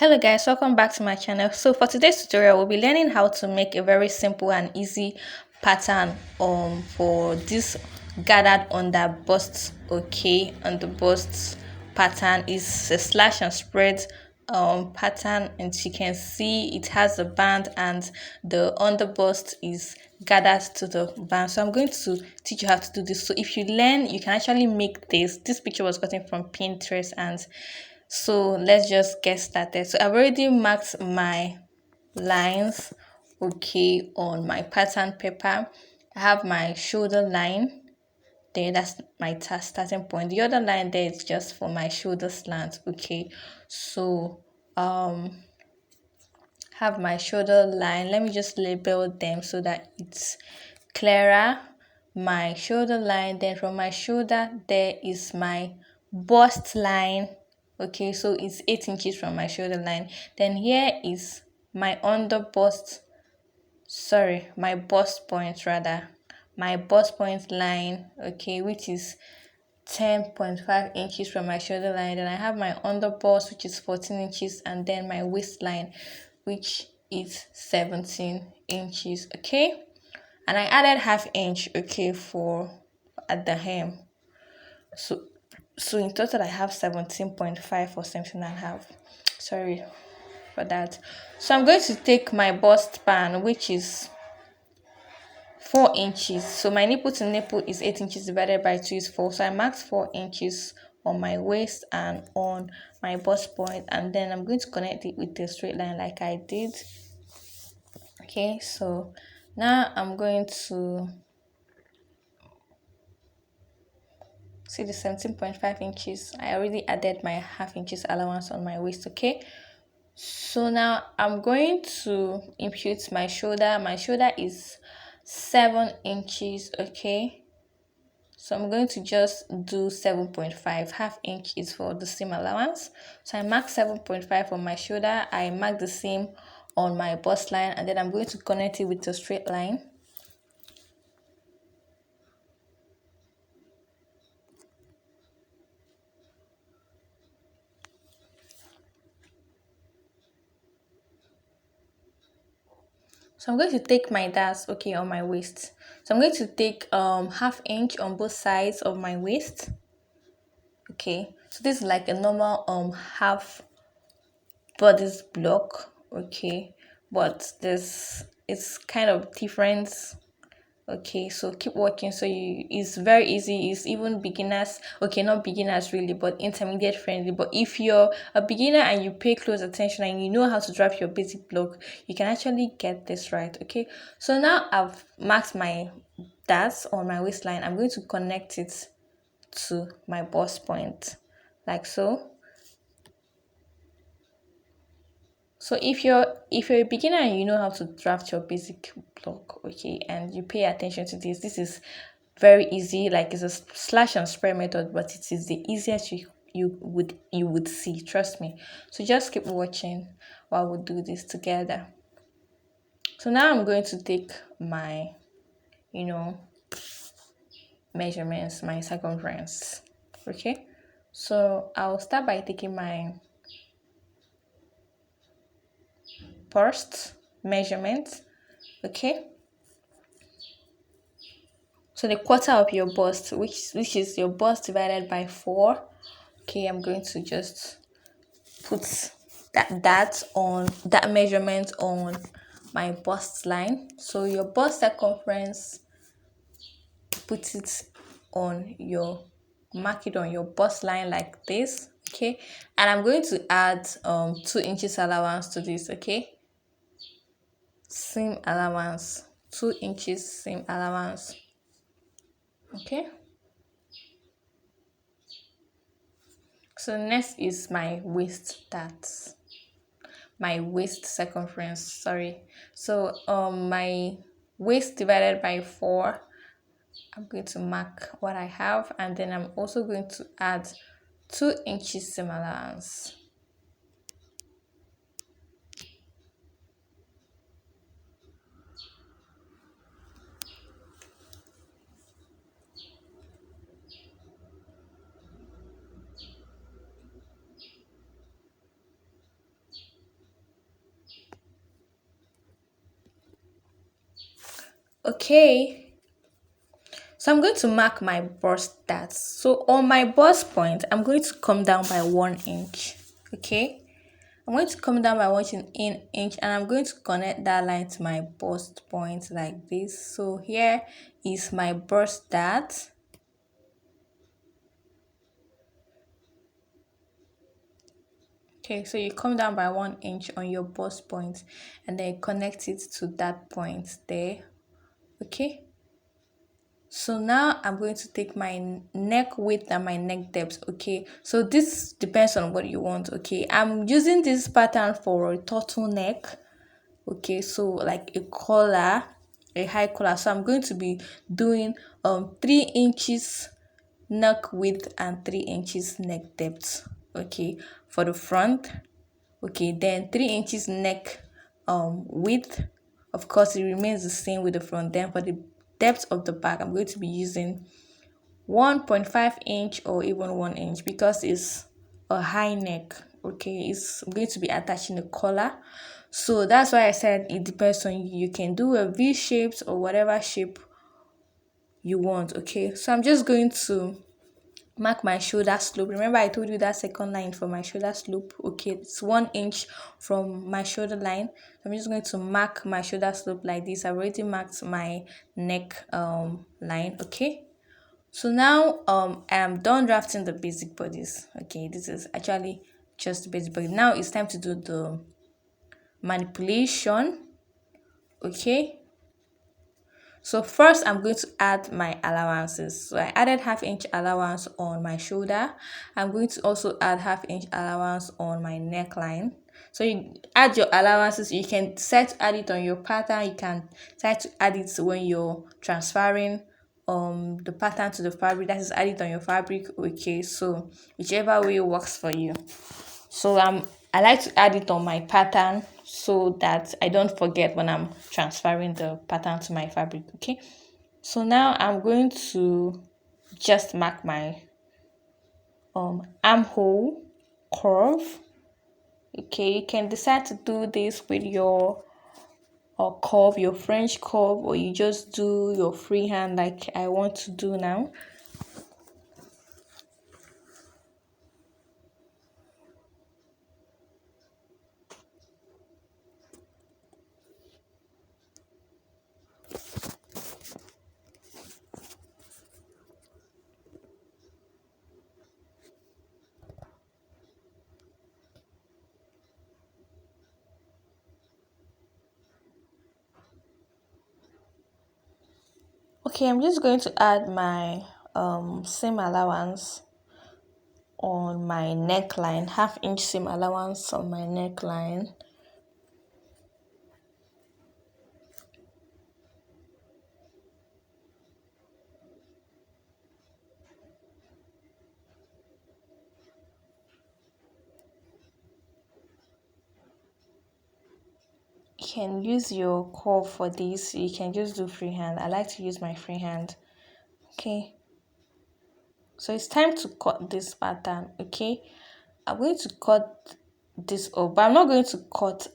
Hello guys, welcome back to my channel. So for today's tutorial, we'll be learning how to make a very simple and easy pattern for this gathered under bust. Okay, on the bust pattern is a slash and spread pattern, and you can see it has a band and the under bust is gathered to the band. So I'm going to teach you how to do this. So if you learn, you can actually make this picture was gotten from Pinterest, and so let's just get started. So I've already marked my lines, okay, on my pattern paper. I have my shoulder line there, that's my starting point. The other line there is just for my shoulder slant. Okay, so have my shoulder line. Let me just label them so that it's clearer. My shoulder line, then from my shoulder there is my bust line. Okay, so it's 8 inches from my shoulder line. Then here is my under bust, sorry, my bust point rather, my bust point line, okay, which is 10.5 inches from my shoulder line. Then I have my under bust, which is 14 inches, and then my waistline, which is 17 inches. Okay, and I added half inch, okay, for at the hem. So in total I have 17.5 or 17.5. Sorry for that. So I'm going to take my bust span, which is 4 inches. So my nipple to nipple is 8 inches divided by 2 is 4. So I marked 4 inches on my waist and on my bust point, and then I'm going to connect it with a straight line like I did. Okay, so now I'm going to see the 17.5 inches. I already added my half inches allowance on my waist. Okay, so now I'm going to impute my shoulder. My shoulder is 7 inches. Okay, so I'm going to just do 7.5. Half inch is for the seam allowance. So I mark 7.5 on my shoulder. I mark the seam on my bust line, and then I'm going to connect it with a straight line. So I'm going to take my darts, okay, on my waist. So I'm going to take half inch on both sides of my waist. Okay, so this is like a normal half bodice block, okay, but this it's kind of different. Okay, so keep watching. So it's very easy. It's even beginners, okay, not beginners really, but intermediate friendly. But if you're a beginner and you pay close attention and you know how to draft your basic block, you can actually get this right. Okay, so now I've marked my darts on my waistline. I'm going to connect it to my bust point like so. So if you're a beginner and you know how to draft your basic block, okay, and you pay attention to this is very easy. Like, it's a slash and spread method, but it is the easiest you would see, trust me. So just keep watching while we do this together. So now I'm going to take my measurements, my circumference. Okay, so I'll start by taking my bust measurement. Okay, so the quarter of your bust, which is your bust divided by 4. Okay, I'm going to just put that on that measurement on my bust line. So your bust circumference, put it on your mark it on your bust line like this. Okay, and I'm going to add 2 inches allowance to this. Okay, seam allowance, 2 inches seam allowance. Okay, so next is my waist, that's my waist circumference, sorry. So my waist divided by 4, I'm going to mark what I have, and then I'm also going to add 2 inches seam allowance. Okay, so I'm going to mark my bust dart. So on my bust point, I'm going to come down by 1 inch. Okay, I'm going to come down by 1 inch and I'm going to connect that line to my bust point like this. So here is my bust dart. Okay, so you come down by 1 inch on your bust point and then connect it to that point there. Okay, so now I'm going to take my neck width and my neck depth. Okay, so this depends on what you want. Okay, I'm using this pattern for a turtleneck. Okay, so like a collar, a high collar. So I'm going to be doing 3 inches neck width and 3 inches neck depth. Okay, for the front. Okay, then 3 inches neck width. Of course it remains the same with the front. Then for the depth of the back, I'm going to be using 1.5 inch or even 1 inch because it's a high neck. Okay, it's going to be attaching a collar, so that's why I said it depends on you. You can do a V shaped or whatever shape you want. Okay, so I'm just going to mark my shoulder slope. Remember I told you that second line for my shoulder slope. Okay, it's 1 inch from my shoulder line. I'm just going to mark my shoulder slope like this. I've already marked my neck line. Okay, so now I am done drafting the basic bodies. Okay, this is actually just the basic body. Now it's time to do the manipulation. Okay, so first I'm going to add my allowances. So I added half-inch allowance on my shoulder. I'm going to also add half-inch allowance on my neckline. So you add your allowances. You can decide to add it on your pattern. You can decide to add it when you're transferring the pattern to the fabric. That is, add it on your fabric. Okay, so whichever way works for you. So I like to add it on my pattern so that I don't forget when I'm transferring the pattern to my fabric. Okay, so now I'm going to just mark my armhole curve. Okay, you can decide to do this with your curve, your French curve, or you just do your freehand like I want to do now. Okay, I'm just going to add my seam allowance on my neckline, half-inch seam allowance on my neckline. You can use your curve for this. You can just do freehand. I like to use my freehand. Okay, so it's time to cut this pattern. Okay, I'm going to cut this up, but I'm not going to cut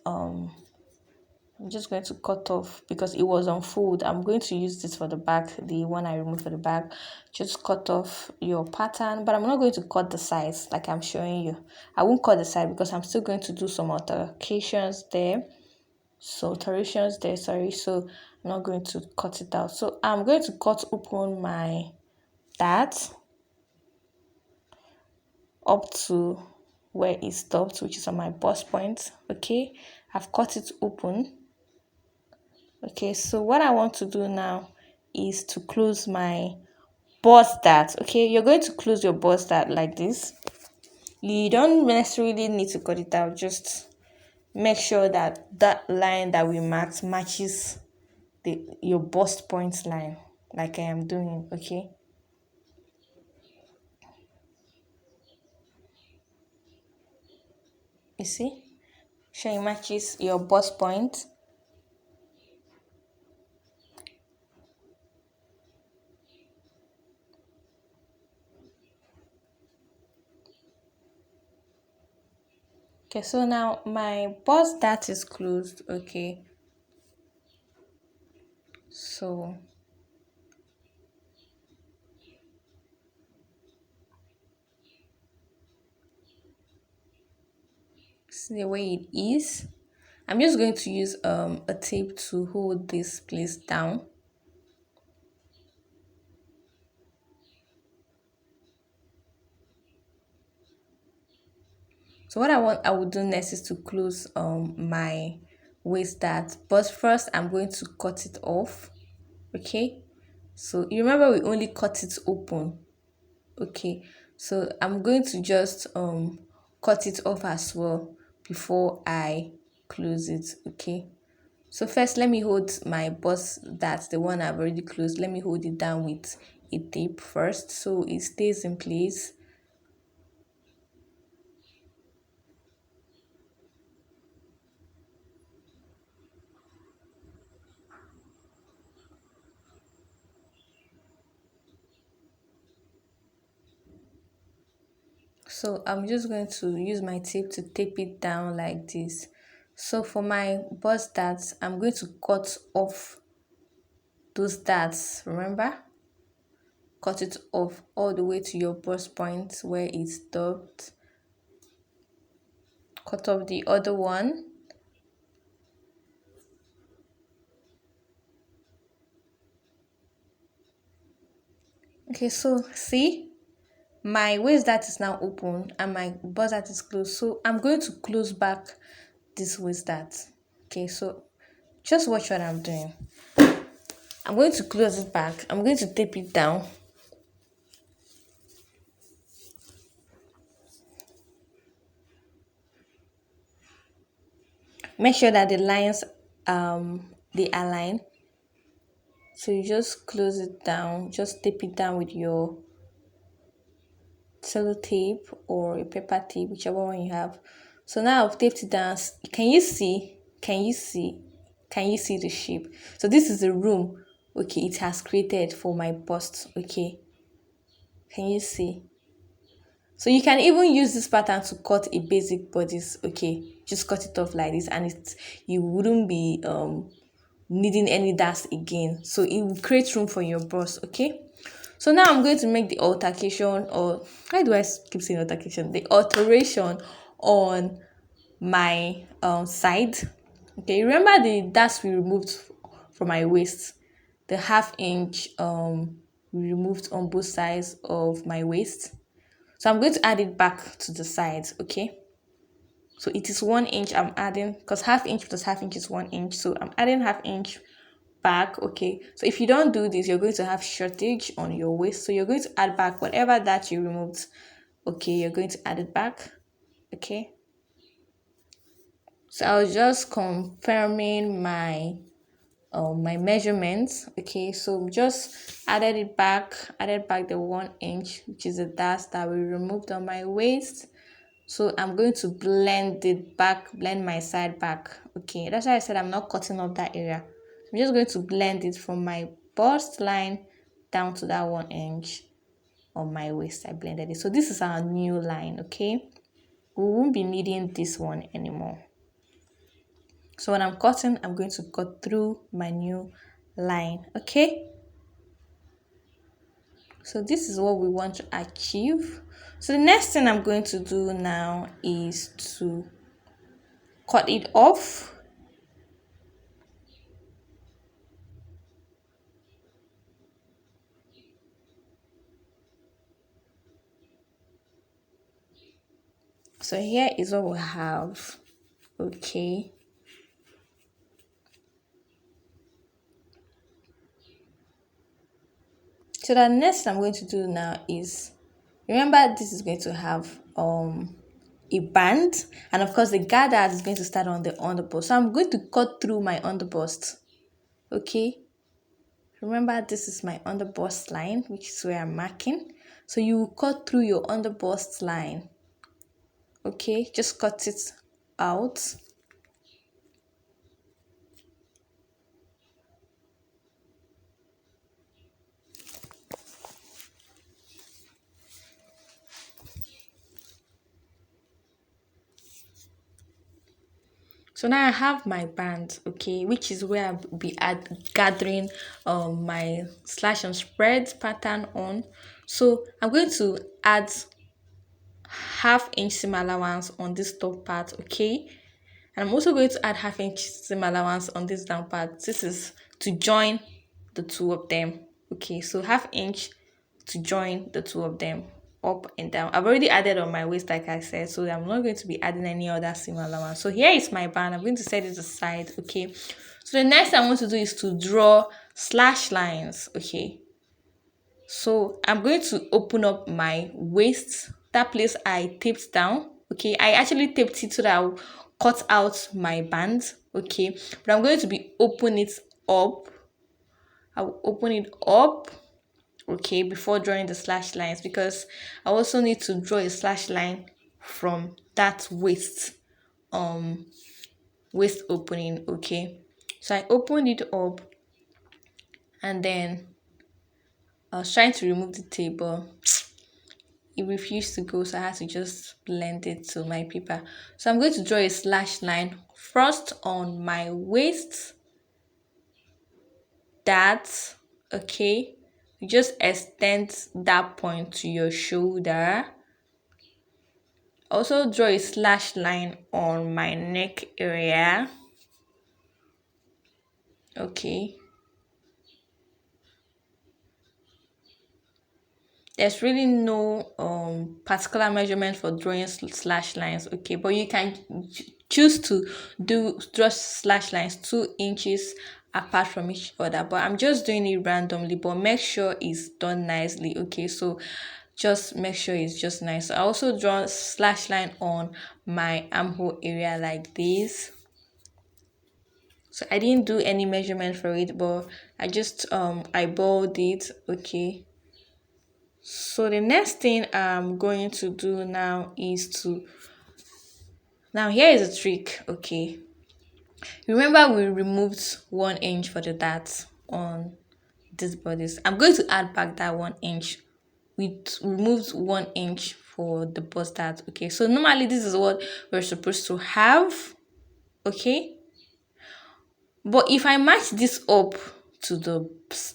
I'm just going to cut off because it was on fold. I'm going to use this for the back, the one I removed for the back. Just cut off your pattern, but I'm not going to cut the sides like I'm showing you. I won't cut the side because I'm still going to do some alterations there. So alterations there, sorry. So I'm not going to cut it out. So I'm going to cut open my dart up to where it stopped, which is on my bust point. Okay, I've cut it open. Okay, so what I want to do now is to close my bust dart. Okay, you're going to close your bust dart like this. You don't necessarily need to cut it out. Just make sure that that line that we marked matches your bust point line like I am doing. Okay, you see, sure it matches your bust point. Okay, so now my bust dart is closed. Okay, So see the way it is. I'm just going to use a tape to hold this place down. So what I will do next is to close my waist dart, but first I'm going to cut it off. Okay, so you remember we only cut it open. Okay, so I'm going to just cut it off as well before I close it. Okay, so first let me hold my bust, that's the one I've already closed. Let me hold it down with a tape first so it stays in place. So I'm just going to use my tape to tape it down like this. So for my bust darts, I'm going to cut off those darts, remember? Cut it off all the way to your bust point where it stopped. Cut off the other one. Okay, so see, my waist dart is now open and my bust dart is closed. So I'm going to close back this waist dart. Okay, so just watch what I'm doing. I'm going to close it back. I'm going to tape it down. Make sure that the lines they align. So you just close it down, just tape it down with your sellotape or a paper tape, whichever one you have. So now I've taped it down. Can you see? Can you see the shape? So this is the room, okay, it has created for my bust. Okay, can you see? So you can even use this pattern to cut a basic bodice. Okay, just cut it off like this and you wouldn't be needing any dust again, so it will create room for your bust. Okay, so now I'm going to make the altercation, or why do I keep saying altercation, the alteration on my side. Okay, remember the dust we removed from my waist, the ½ inch we removed on both sides of my waist. So I'm going to add it back to the sides. Okay, so it is 1 inch I'm adding, because ½ inch plus ½ inch is 1 inch, so I'm adding ½ inch back. Okay, so if you don't do this, you're going to have shortage on your waist, so you're going to add back whatever that you removed. Okay, you're going to add it back. Okay, so I was just confirming my measurements. Okay, so just added back the 1 inch, which is the dust that we removed on my waist. So I'm going to blend it back, blend my side back. Okay, that's why I said I'm not cutting off that area. I'm just going to blend it from my bust line down to that 1 inch on my waist. I blended it. So this is our new line. Okay, we won't be needing this one anymore. So when I'm cutting, I'm going to cut through my new line. Okay, so this is what we want to achieve. So the next thing I'm going to do now is to cut it off. So here is what we have. Okay, so the next I'm going to do now is, remember this is going to have a band, and of course the gather is going to start on the underbust. So I'm going to cut through my underbust. Okay, remember this is my underbust line, which is where I'm marking. So you will cut through your underbust line. Okay, just cut it out. So now I have my band, okay, which is where I'll be gathering my slash and spread pattern on. So I'm going to add half-inch seam allowance on this top part, okay, and I'm also going to add half-inch seam allowance on this down part. This is to join the two of them, okay, so half-inch to join the two of them up and down. I've already added on my waist like I said, so I'm not going to be adding any other seam allowance. So here is my band. I'm going to set it aside, okay. So the next thing I want to do is to draw slash lines, okay. So I'm going to open up my waist, that place I taped down, okay. I actually taped it so that I'll cut out my band, okay, but I'm going to be open it up. I'll open it up, okay, before drawing the slash lines, because I also need to draw a slash line from that waist opening, okay. So I opened it up, and then I was trying to remove the table. It refused to go, so I had to just blend it to my paper. So I'm going to draw a slash line first on my waist, that, okay, you just extend that point to your shoulder. Also draw a slash line on my neck area, okay. There's really no particular measurement for drawing slash lines, okay, but you can choose to draw slash lines 2 inches apart from each other, but I'm just doing it randomly, but make sure it's done nicely, okay. So just make sure it's just nice. I also draw slash line on my armhole area like this. So I didn't do any measurement for it, but I just eyeballed it, okay. So the next thing I'm going to do now is now here is a trick, okay. Remember we removed 1 inch for the darts on this bodice. I'm going to add back that 1 inch. We removed 1 inch for the bust dart, okay. So normally this is what we're supposed to have, okay. But if I match this up to the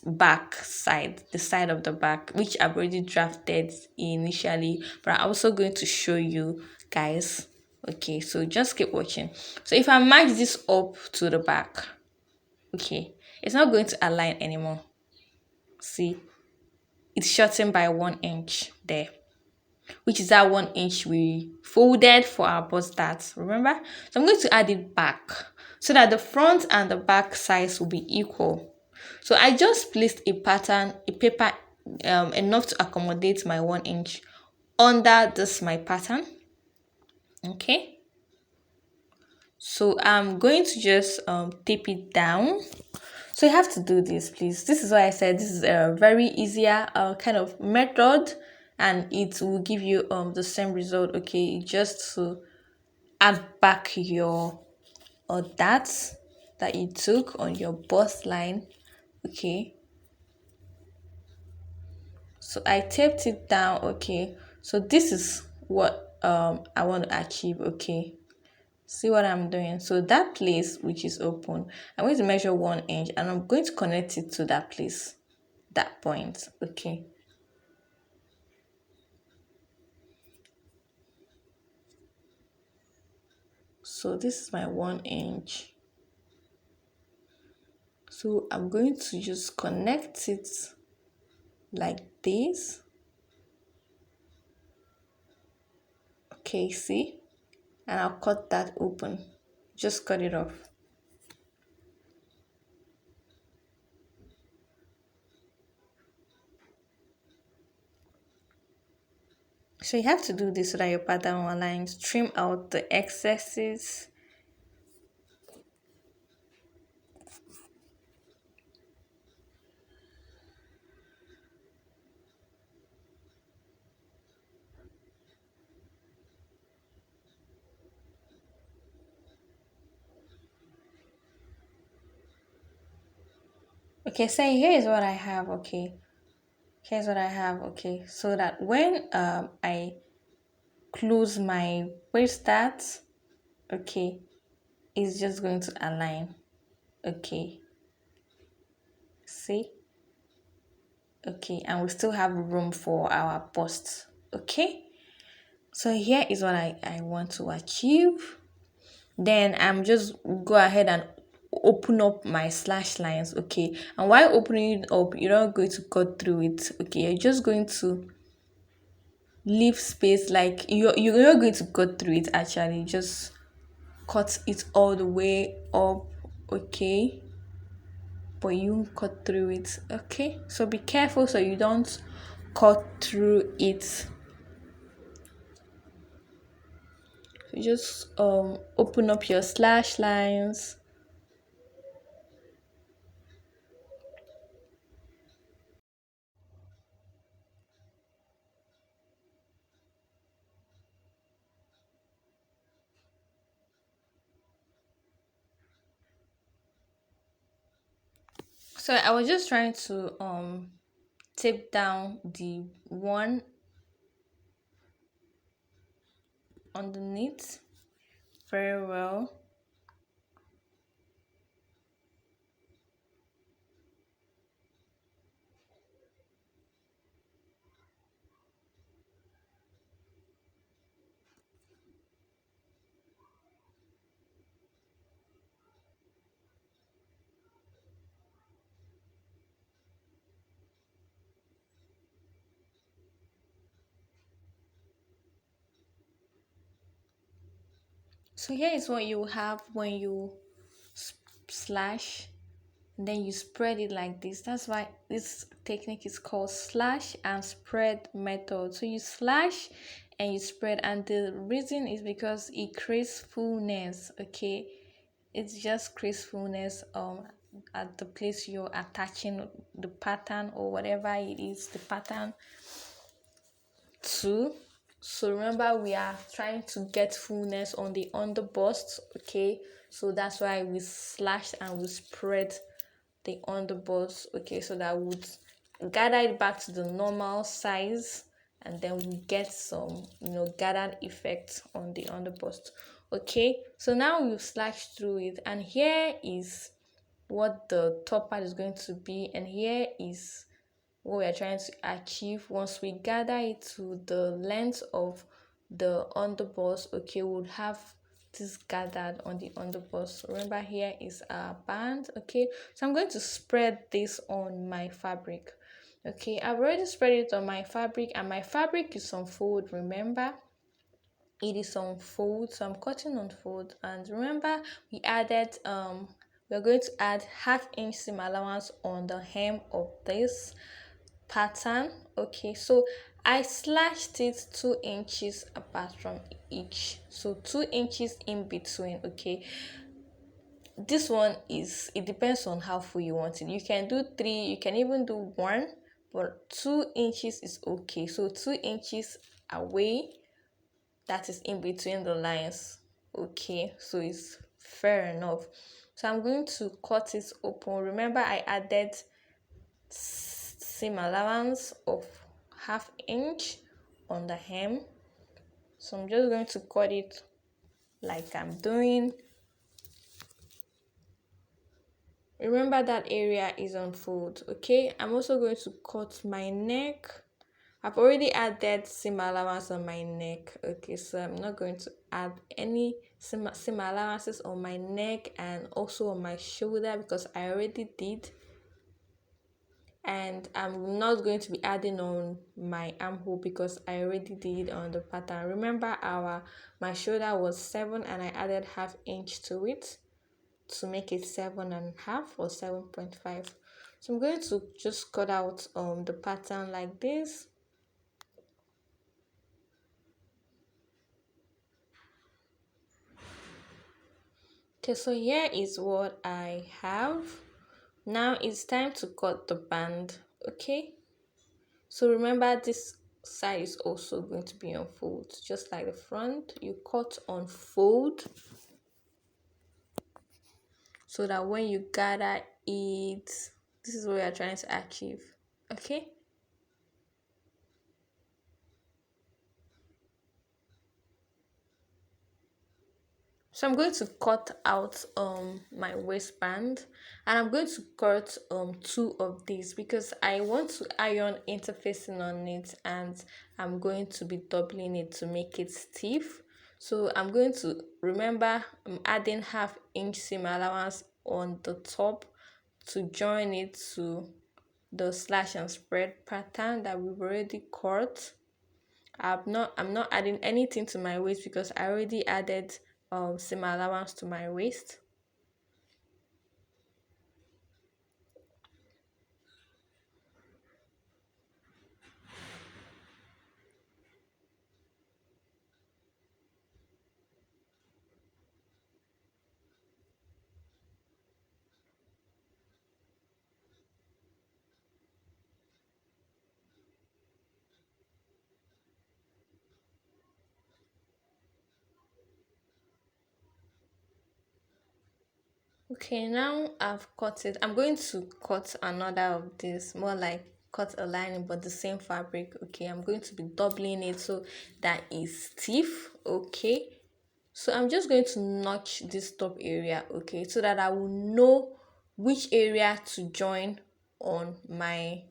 back side, the side of the back, which I've already drafted initially, but I'm also going to show you guys, okay, so just keep watching. So if I match this up to the back, okay, it's not going to align anymore. See, it's shortened by 1 inch there, which is that 1 inch we folded for our bust dart, remember. So I'm going to add it back so that the front and the back size will be equal. So I just placed a paper enough to accommodate my 1 inch under this my pattern, okay. So I'm going to just tape it down. So you have to do this, please. This is why I said this is a very easier kind of method, and it will give you the same result, okay. Just to add back your darts that you took on your bust line, okay. So I taped it down, okay. So this is what I want to achieve, okay. See what I'm doing? So that place which is open, I'm going to measure 1 inch and I'm going to connect it to that place, that point, okay. So this is my 1 inch. So I'm going to just connect it like this, okay, see, and I'll cut that open, just cut it off. So you have to do this so that your pattern aligns. Trim out the excesses. Okay, so here is what I have, okay. Here's what I have, okay. So that when I close my waist dart, okay, is just going to align. Okay, see? Okay, and we still have room for our bust. Okay, so here is what I want to achieve. Then I'm just go ahead and open up my slash lines. Okay, and while opening it up, you're not going to cut through it. Okay, you're just going to leave space, like you're not going to cut through it. Actually, just cut it all the way up. Okay, but you cut through it. Okay, so be careful so you don't cut through it. So just open up your slash lines. So I was just trying to tape down the one underneath very well. So here is what you have when you slash, and then you spread it like this. That's why this technique is called slash and spread method. So you slash and you spread, and the reason is because it creates fullness. Okay, it's just creates fullness at the place you're attaching the pattern or whatever it is the pattern to. So remember, we are trying to get fullness on the underbust. Okay, so that's why we slashed and we spread the underbust. Okay, so that would gather it back to the normal size, and then we get some gathered effect on the underbust. Okay, so now we've slashed through it, and here is what the top part is going to be, and here is what we are trying to achieve. Once we gather it to the length of the underbust, okay, we would have this gathered on the underbust. Remember, here is our band. Okay, so I'm going to spread this on my fabric. Okay, I've already spread it on my fabric, and my fabric is on fold. Remember, it is on fold, so I'm cutting on fold. And remember, we're going to add half-inch seam allowance on the hem of this pattern. Okay, so I slashed it 2 inches apart from each, so 2 inches in between. Okay, this one is, it depends on how full you want it. You can do 3, you can even do 1, but 2 inches is okay. So 2 inches away, that is in between the lines. Okay, so it's fair enough. So I'm going to cut it open. Remember, I added seam allowance of half-inch on the hem, so I'm just going to cut it like I'm doing. Remember, that area is on fold. Okay, I'm also going to cut my neck. I've already added seam allowance on my neck. Okay, so I'm not going to add any seam allowances on my neck and also on my shoulder because I already did. And I'm not going to be adding on my armhole because I already did on the pattern. Remember, my shoulder was 7 and I added half-inch to it to make it 7.5 or 7.5. So I'm going to just cut out the pattern like this. Okay, so here is what I have. Now it's time to cut the band. Okay, so remember, this side is also going to be on fold, just like the front. You cut on fold so that when you gather it, this is what we are trying to achieve. Okay, So I'm going to cut out my waistband, and I'm going to cut two of these because I want to iron interfacing on it, and I'm going to be doubling it to make it stiff. So I'm going to remember I'm adding ½ inch seam allowance on the top to join it to the slash and spread pattern that we've already cut. I'm not adding anything to my waist because I already added seam allowance to my waist. Okay, now I've cut it. I'm going to cut another of this, more like cut a lining but the same fabric. Okay, I'm going to be doubling it so that is stiff. Okay, so I'm just going to notch this top area, okay, so that I will know which area to join on my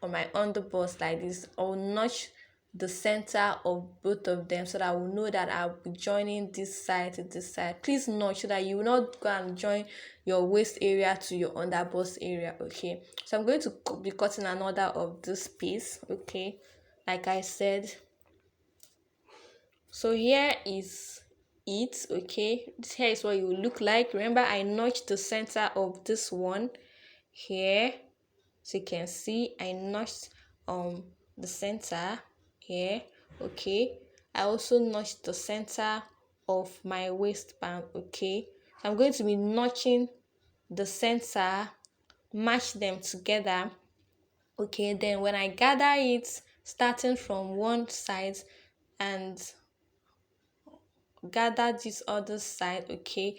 underbust like this. I'll notch the center of both of them so that I will know that I'll be joining this side to this side. Please notch so that you will not go and join your waist area to your underbust area. Okay, so I'm going to be cutting another of this piece. Okay, like I said, so here is it. Okay, this here is what it will look like. Remember, I notched the center of this one here, so you can see I notched the center here. Okay, I also notched the center of my waistband. Okay, I'm going to be notching the center, match them together. Okay, then when I gather it starting from one side and gather this other side, okay,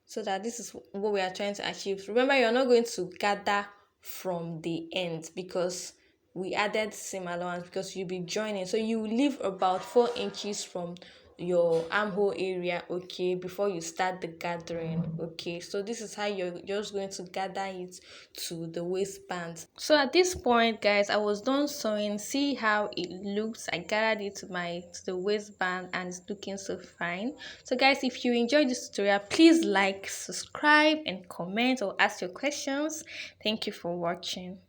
so that this is what we are trying to achieve. Remember, you're not going to gather from the end because we added seam allowance, because you'll be joining, so you leave about 4 inches from your armhole area, okay, before you start the gathering. Okay, so this is how you're just going to gather it to the waistband. So at this point, guys, I was done sewing. See how it looks. I gathered it to the waistband and it's looking so fine. So guys, if you enjoyed this tutorial, please like, subscribe and comment or ask your questions. Thank you for watching.